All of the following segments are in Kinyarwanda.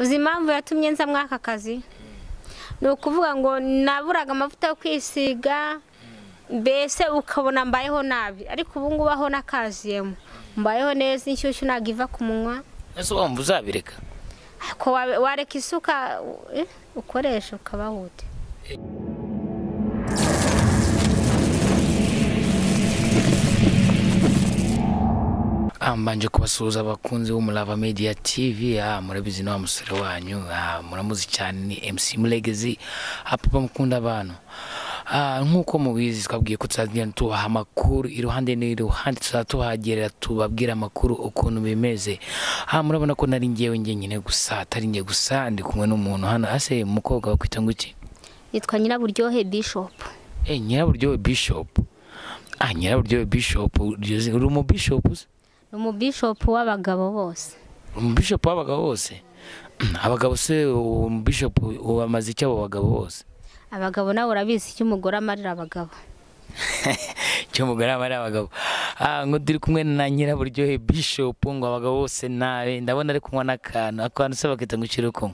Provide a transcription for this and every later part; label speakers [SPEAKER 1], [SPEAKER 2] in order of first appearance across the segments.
[SPEAKER 1] uzi impamvu yatumye nza mwaka kazi ni ukuvuga ngo naburaga amavuta yo kwisiga mbese ukabona mbayeho nabi ariko ubu ngubu aho nakaziyemo mbayeho neza inshyushyu ntabwo iva ku munwa.
[SPEAKER 2] ese wumva uzabireka
[SPEAKER 1] ko wareka isuka ukoresha ukabaho ute?
[SPEAKER 2] Mbanje kubasuhuza abakunzi b'Umurava Media TV. Murabizi no musore wanyu muramuzi cyane ni MC Mulegezi papa mukunda abantu. Nkuko mubizi twabwiye ko tuzagenda tubaha amakuru iruhande n'iruhande tuzatuhagerera tubabwira amakuru ukuntu bimeze. Murabona ko nari ngewe nyine gusa atari nge gusa ndi kumwe n'umuntu hano ase umukobwa wakwita nguki?
[SPEAKER 1] Yitwa Nyiraburyohe Bishop.
[SPEAKER 2] Nyiraburyohe Bishop. Nyiraburyohe Bishop uri mu Bishop?
[SPEAKER 1] Umu Bishop w'abagabo bose.
[SPEAKER 2] Umu Bishop w'abagabo bose? Abagabo se umu Bishop wamaze icyo abagabo bose?
[SPEAKER 1] Abagabo nawe urabizi icyo umugore amarira abagabo.
[SPEAKER 2] Cyo umugore amarira abagabo. Ngo diri kumwe na Nyiraburyohe Bishop ngo abagabo bose nabe ndabona ari kunywa n'akantu se bakita ngo kiruko.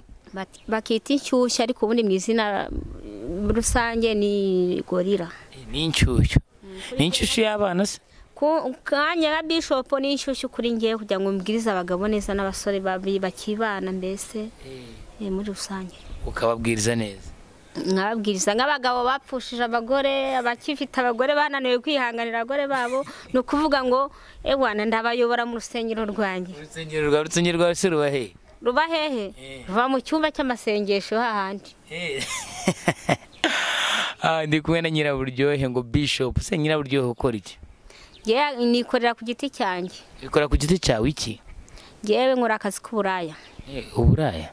[SPEAKER 1] Bakita inshyushyu ariko ubundi mu izina rusange ni gorira.
[SPEAKER 2] Ni inshyushyu. Ni inshyushyu y'abana se?
[SPEAKER 1] Kanya Bishop ni inshyushyu kuri ngiye kugira ngo mbwirize abagabo neza n'abasore bakibana mbese muri rusange.
[SPEAKER 2] Ukababwiriza neza?
[SPEAKER 1] Nkababwiriza nk'abagabo bapfushije abagore abakifite abagore bananiwe kwihanganira abagore babo no kuvuga ngo ewana ndabayobora mu rusengero rwanjye.
[SPEAKER 2] Urusengero rwa se ruba hehe?
[SPEAKER 1] Ruba hehe? Ruba mu cyumba cy'amasengesho hahandi.
[SPEAKER 2] Ndi kumwe na Nyiraburyohe ngo Bishop. Se Nyiraburyohe ukora iki?
[SPEAKER 1] Nikorera ku giti cyanjye.
[SPEAKER 2] Ikora ku giti cyawe iki?
[SPEAKER 1] Yewe nkora akazi k'uburaya.
[SPEAKER 2] Uburaya?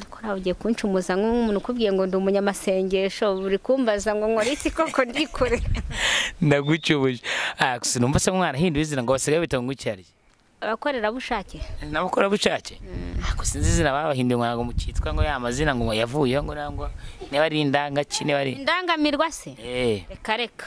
[SPEAKER 1] Kora ugiye kuncumuza nk'umuntu ukubwiye ngo ndi umunyamasengesho uri kumbaza ngo nkora iki koko ndikore.
[SPEAKER 2] Ndagucubuje. Sinumva se mwana hinduye izina ngo basigaye bita ngo iki ari?
[SPEAKER 1] Abakorera bushake.
[SPEAKER 2] N'abakora bushake? Sinzi izina babahinduye ngo mukitwa ngo ya mazina ngo yavuye ngo nangwa niba ari indanga kine bari.
[SPEAKER 1] Indangamirwa se? Reka.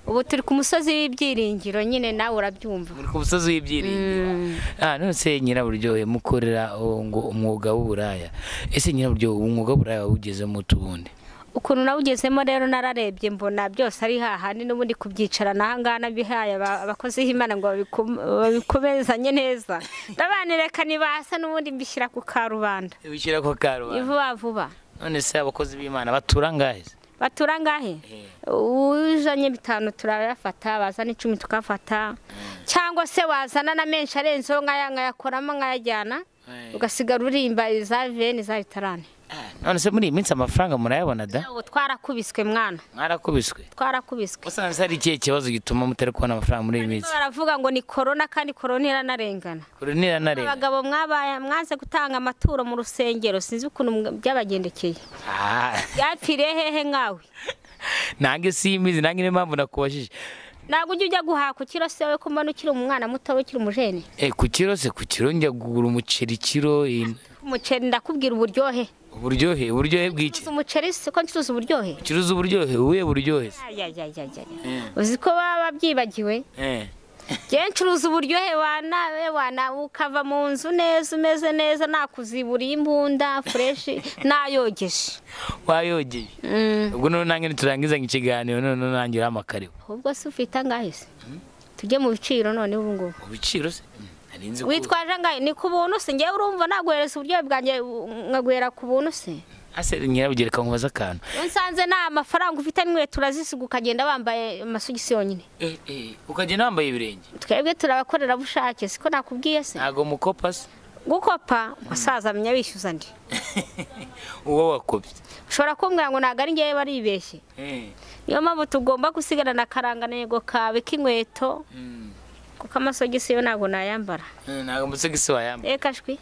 [SPEAKER 1] Ubu turi ku musozi w'ibyiringiro nyine nawe urabyumva.
[SPEAKER 2] Muri ku musozi w'ibyiringiro. None se Nyiraburyohe mukorera ngo umwuga w'uburaya. Ese Nyiraburyohe umwuga w'uburaya wawugezemo tubundi?
[SPEAKER 1] Ukuntu nawugezemo rero nararebye mbona byose ari hahandi n'ubundi kubyicarana ahangana bihaye abakozi h'Imana ngo babikomezanye neza. Ndabanireka nibasa n'ubundi mbishyira ku karubanda.
[SPEAKER 2] Bishyira ku karubanda.
[SPEAKER 1] Vuba.
[SPEAKER 2] None se abakozi b'Imana batura ngahe?
[SPEAKER 1] Batura ngahe? Ujanye 5 turayafata bazana 10 tukafata. Cyangwa se wazana na menshi arenzo ngayakoramo ngayajyana ugasigara urimba za veni za bitarane.
[SPEAKER 2] None se muri iminsi amafaranga murayabona da?
[SPEAKER 1] Twarakubiswe mwana.
[SPEAKER 2] Mwarakubiswe?
[SPEAKER 1] Twarakubiswe.
[SPEAKER 2] Usanze hari ikihe kibazo gituma mutari kubona amafaranga muri iyi minsi?
[SPEAKER 1] Baravuga ngo ni corona kandi corona iranarengana.
[SPEAKER 2] Corona iranarengana.
[SPEAKER 1] Abagabo mwaze gutanga amaturo mu rusengero sinzi ukuntu byabagendekeye. Yapfire hehe ngawe?
[SPEAKER 2] Nange simbizi nange n'impamvu nakubashije.
[SPEAKER 1] Nago ujya guhaha ku kiro se we ko mbona ukiri umwana muto we ukiri umujene.
[SPEAKER 2] Ku kiro se ku kiro njya kugura umuceri kiro.
[SPEAKER 1] Umuceri ndakubwira uburyohe.
[SPEAKER 2] Uburyohe bw'iki?
[SPEAKER 1] Umuceri se ko ncuruza uburyohe.
[SPEAKER 2] Ucuruza uburyohe uye buryohe.
[SPEAKER 1] Uzi ko baba byibagiwe? Je ncuruza uburyohe wana ukava mu nzu neza umeze neza nakuziburiye imbunda fresh nayogeshe.
[SPEAKER 2] Wayogeje? Ubwo none nange niturangiza ikiganiro none nange uramakariwe.
[SPEAKER 1] Ubwo se ufite angahe se? Tujye mu biciro none ubu ngo.
[SPEAKER 2] Mu biciro se?
[SPEAKER 1] Witwaje angahe ni ku buntu se ngiye urumva naguhereza uburyohe bwanjye nkagwera ku buntu se?
[SPEAKER 2] Ase Nyiraburyohe kankubaza akantu.
[SPEAKER 1] Nsanze na amafaranga ufite nimwe turazisiga ukagenda bambaye amasugisi yonyine.
[SPEAKER 2] Ukagenda wambaye ibirenge?
[SPEAKER 1] Twebwe turabakorera bushake siko nakubwiye se?
[SPEAKER 2] Ntago mukopa se?
[SPEAKER 1] Gukopa musaza amenya bishyuza ndi.
[SPEAKER 2] Uwo wakopye.
[SPEAKER 1] Ushobora kumbwira ngo ntago ari ngiye baribeshye. Niyo mpamvu tugomba gusigana na karangantego kawe k'inkweto. Kuko amasogisi yo ntago nayambara.
[SPEAKER 2] Ntago amasogisi wayambara?
[SPEAKER 1] Eka shwi.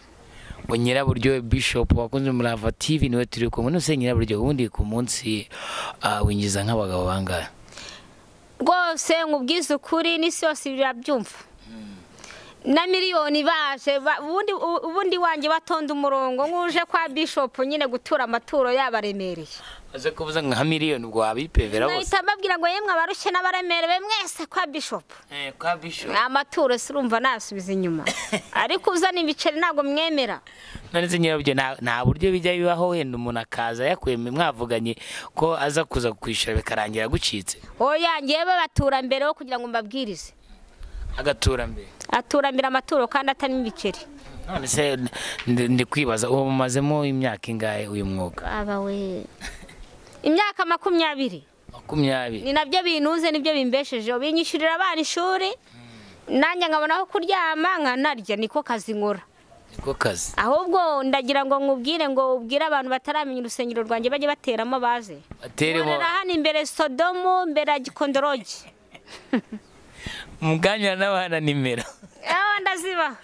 [SPEAKER 2] Ngo Nyiraburyohe Bishop wakunze Umurava TV niwe turi kumwe. None se Nyiraburyohe ubundi ku munsi winjiza nk'abagabo bangahe?
[SPEAKER 1] Rwose nkubwiza ukuri n'isi yose birabyumva. na miliyoni baje ubundi wanjye batonda umurongo nk'uje kwa bishop nyine gutura amaturo yabaremereye
[SPEAKER 2] aze kuvuza nka miliyoni ubwo wabipevera bose
[SPEAKER 1] nahita mbabwira ngo yemwe abarushye n'abaremerewe mwese kwa bishop
[SPEAKER 2] kwa bishop
[SPEAKER 1] amaturo sirumva nasubiza inyuma ariko uzana ibiceri ntago mwemera
[SPEAKER 2] none se nyirabyo nta buryo bijya bibaho wenda umuntu akaza yakweme mwavuganye ko aza kuza kwishura bikarangira gucitse
[SPEAKER 1] oya ngewe batura mbere wo kugira ngo mbabwirize
[SPEAKER 2] agatura mbere
[SPEAKER 1] atura mbere amaturo kandi atari ibiceri
[SPEAKER 2] none se ndi kwibaza uwo mumazemo imyaka ingahe uyu mwuga
[SPEAKER 1] aba we imyaka 20
[SPEAKER 2] 20
[SPEAKER 1] ni nabyo binuze nibyo bimbesheje binyishurira abana ishuri nanjye nkabona aho kuryama nkanarya niko kazi nkora
[SPEAKER 2] niko kazi
[SPEAKER 1] ahubwo ndagira ngo nkubwire ngo ubwire abantu bataramenya urusengero rwanjye bajye bateramo baze
[SPEAKER 2] bateremo
[SPEAKER 1] hano imbere sodomo mbere ya gikondorogi
[SPEAKER 2] muganya n'abana nimero
[SPEAKER 1] ndaziba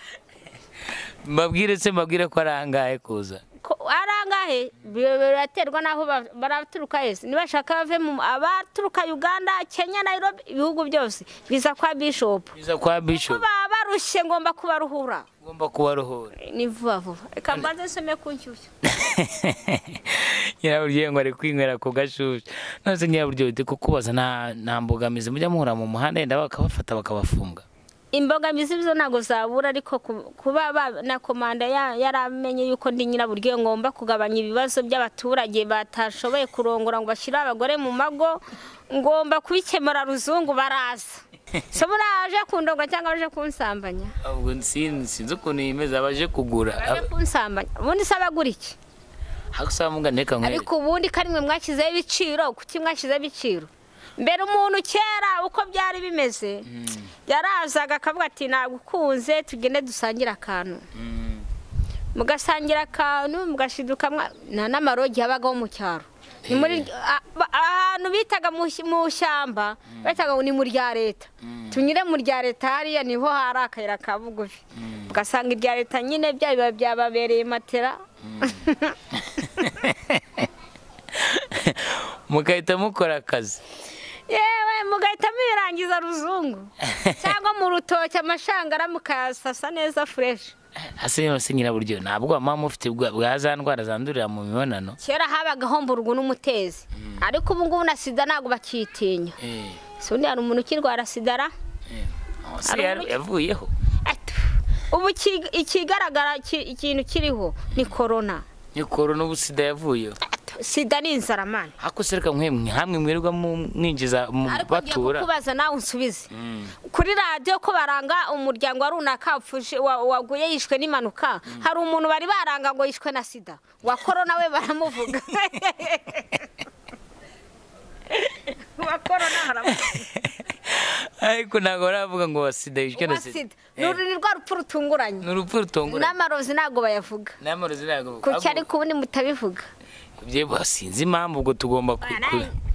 [SPEAKER 2] mbabwire ko arangahe kuza
[SPEAKER 1] arangahe biraterwa naho baraturuka hese nibashaka bave mu abaturuka Uganda Kenya Nairobi ibihugu byose biza kwa bishop barushye ngomba kubaruhura ni vuba reka mbanze nsome kunshyushya
[SPEAKER 2] nyiraburyo ngo ari kwinywera ku gashusho none nyiraburyo ute kukubaza nta mbogamizi mujya muhura mu muhanda yenda bakabafata bakabafunga
[SPEAKER 1] imbogamizi byo nago zabura ariko kuba na komanda yaramenye yuko ndi nyiraburyo ngomba kugabanya ibibazo by'abaturage batashoboye kurongora ngo bashire abagore mu mago ngomba kubikemura ruzungu baraza so muraje kundonga cyangwa baje kunsambanya
[SPEAKER 2] ahubwo sinzi ukuntu yimeza abaje kugura
[SPEAKER 1] baje kunsambanya ubundi sabagura iki
[SPEAKER 2] hakusaba munganeka nkwe
[SPEAKER 1] ariko ubundi karimwe mwakize ibiciro kuki mwakize ibiciro mbere umuntu kera uko byari bimeze yarazaga akavuga ati nagukunze tugende dusangira akantu mugasangira akantu mugashiduka n'amarogi yabagaho mu cyaro ni muri ahantu bitaga mu shyamba bitaga ni muri rya leta tunyire mu rya leta hariya niho hari akayira ka bugufi ugasanga irya leta nyine byababereye matera
[SPEAKER 2] mugahita mukora akazi
[SPEAKER 1] yewe mugahita mirangiza ruzungu cyangwa mu rutoki amashangara mukayasasa neza fresh
[SPEAKER 2] ase yose nyiraburyo ntabwo mama ufite bwa za ndwara zandurira mu mibonano
[SPEAKER 1] kera habagaho mburungu n'umutezi ariko ubu ngubu na sida ntago bakitinya sundi hari umuntu ukirwara sida ra
[SPEAKER 2] yavuyeho
[SPEAKER 1] ubu ikigaragara ikintu kiriho ni corona
[SPEAKER 2] ubu sida yavuyeho
[SPEAKER 1] sida ni inzaramani
[SPEAKER 2] hakusereka hamwe mwirirwa mwinjiza mu batura
[SPEAKER 1] kubaza nawe unsubize kuri radio ko baranga umuryango wa runaka waguye yishwe n'impanuka hari umuntu bari baranga ngo yishwe na sida wa corona we baramuvuga wa corona haramuvuga
[SPEAKER 2] ariko ntago baravuga ngo wa sida yishwe na sida
[SPEAKER 1] ni rwa rupfu rutunguranye n'amarozi ntago bayavuga kuki ariko ubundi mutabivuga
[SPEAKER 2] sinzi impamvu ubwo tugomba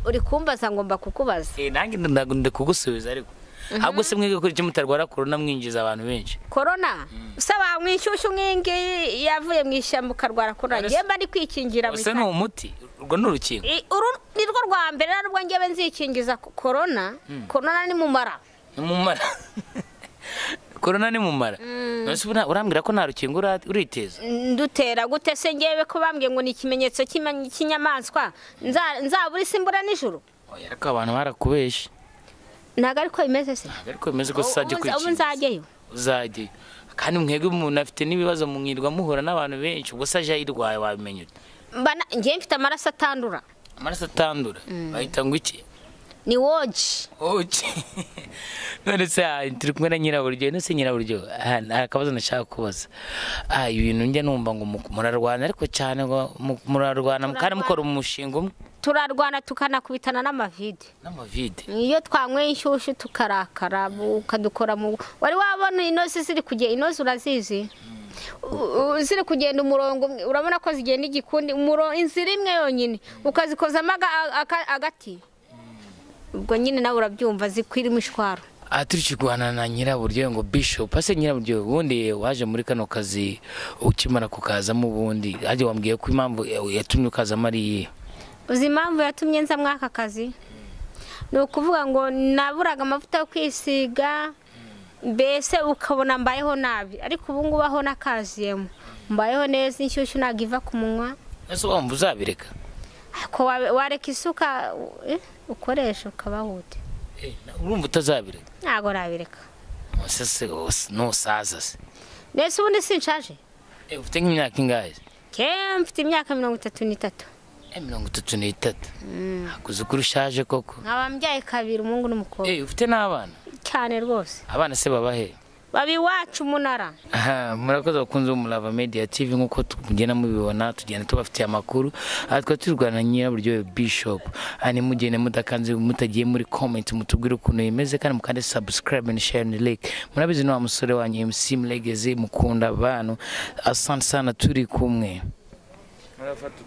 [SPEAKER 1] uri kumbaza ngomba kukubaza
[SPEAKER 2] nanjye ndakugusubiza ariko ahubwo se mwige kuri cyo mutarwara corona mwinjiza abantu benshi
[SPEAKER 1] corona usaba mwishyushyu mwingi yavuye mu ishyamba ukarwara corona ngiye mba ndi kwikingira
[SPEAKER 2] muri ni umuti urwo ni urukingo
[SPEAKER 1] ni rwo rwa mbere narwo ngiye nzikingiza corona ni mumara
[SPEAKER 2] corona ni mumara nose urambwira ko nta rukingo uriteza
[SPEAKER 1] ndutera gute se ngewe ko bambwiye ngo ni ikimenyetso cy'inyamaswa nzabura isimbura nijoro
[SPEAKER 2] oya ariko abantu barakubeshe
[SPEAKER 1] ntago ariko bimeze se
[SPEAKER 2] ntago ariko bimeze ko uzajya kwikingiza
[SPEAKER 1] ubu nzajyeyo
[SPEAKER 2] uzajyeyo kandi mwebwe umuntu afite n'ibibazo mwirwa muhura n'abantu benshi ubwo se aje ayirwaye wabimenya ute
[SPEAKER 1] ngewe mfite amaraso atandura
[SPEAKER 2] bahita ngo iki
[SPEAKER 1] ni woji
[SPEAKER 2] none se turi kumwe na nyiraburyo nose nyiraburyo akabazo nashaka kubaza ibintu njya numva ngo murarwana ariko cyane ngo murarwana kandi mukora umushinga umwe
[SPEAKER 1] turarwana tukanakubitana n'amavide iyo twanyweye inshyushyu tukarakara ukadukora mu wari wabona inoze ziri kugenda inoze urazizi ziri kugenda umurongo urabona ko zigenda igikundi inzira imwe yonyine ukazikozamo agati ubwo nyine nawe urabyumva zikwira imishwaro
[SPEAKER 2] turikigwana na nyiraburyo ngo bishop ase nyiraburyo ubundi waje muri kano kazi ukimara kukazamo ubundi haje wambwiye ko impamvu yatumye ukazamo ari iyihe
[SPEAKER 1] uzi impamvu yatumye nza mwaka kazi ni ukuvuga ngo naburaga amavuta yo kwisiga mbese ukabona mbayeho nabi ariko ubu ngubu aho nakaziyemo mbayeho neza inshyushyu nagiva ku munwa.
[SPEAKER 2] Ese wumva uzabireka
[SPEAKER 1] ko wareka isuka ukoresha ukabahute
[SPEAKER 2] urumva utazabireka?
[SPEAKER 1] ntago nabireka.
[SPEAKER 2] Sese nusaza se
[SPEAKER 1] nese ubundi sinshaje.
[SPEAKER 2] ufite nk'imyaka ingahe?
[SPEAKER 1] mfite imyaka 33.
[SPEAKER 2] 33. hakuze kuri ushaje koko.
[SPEAKER 1] nkaba mbyaye kabiri umuhungu n'umukobwa.
[SPEAKER 2] ufite n'abana?
[SPEAKER 1] cyane rwose.
[SPEAKER 2] abana se babahe?
[SPEAKER 1] baba iwacu Munara.
[SPEAKER 2] murakoze bakunze Umurava Media TV nk'uko tugenda mubibona tugenda tubafitiye amakuru. Twa turwana Nyiraburyohe Bishop. Mugende mudakanze mutagiye muri comment mutubwire ukuntu yemeze kandi mukande subscribe and share and like. Murabizi no musore wanyu MC Mlegezi mukunda abantu. Asante sana turi kumwe. Murafata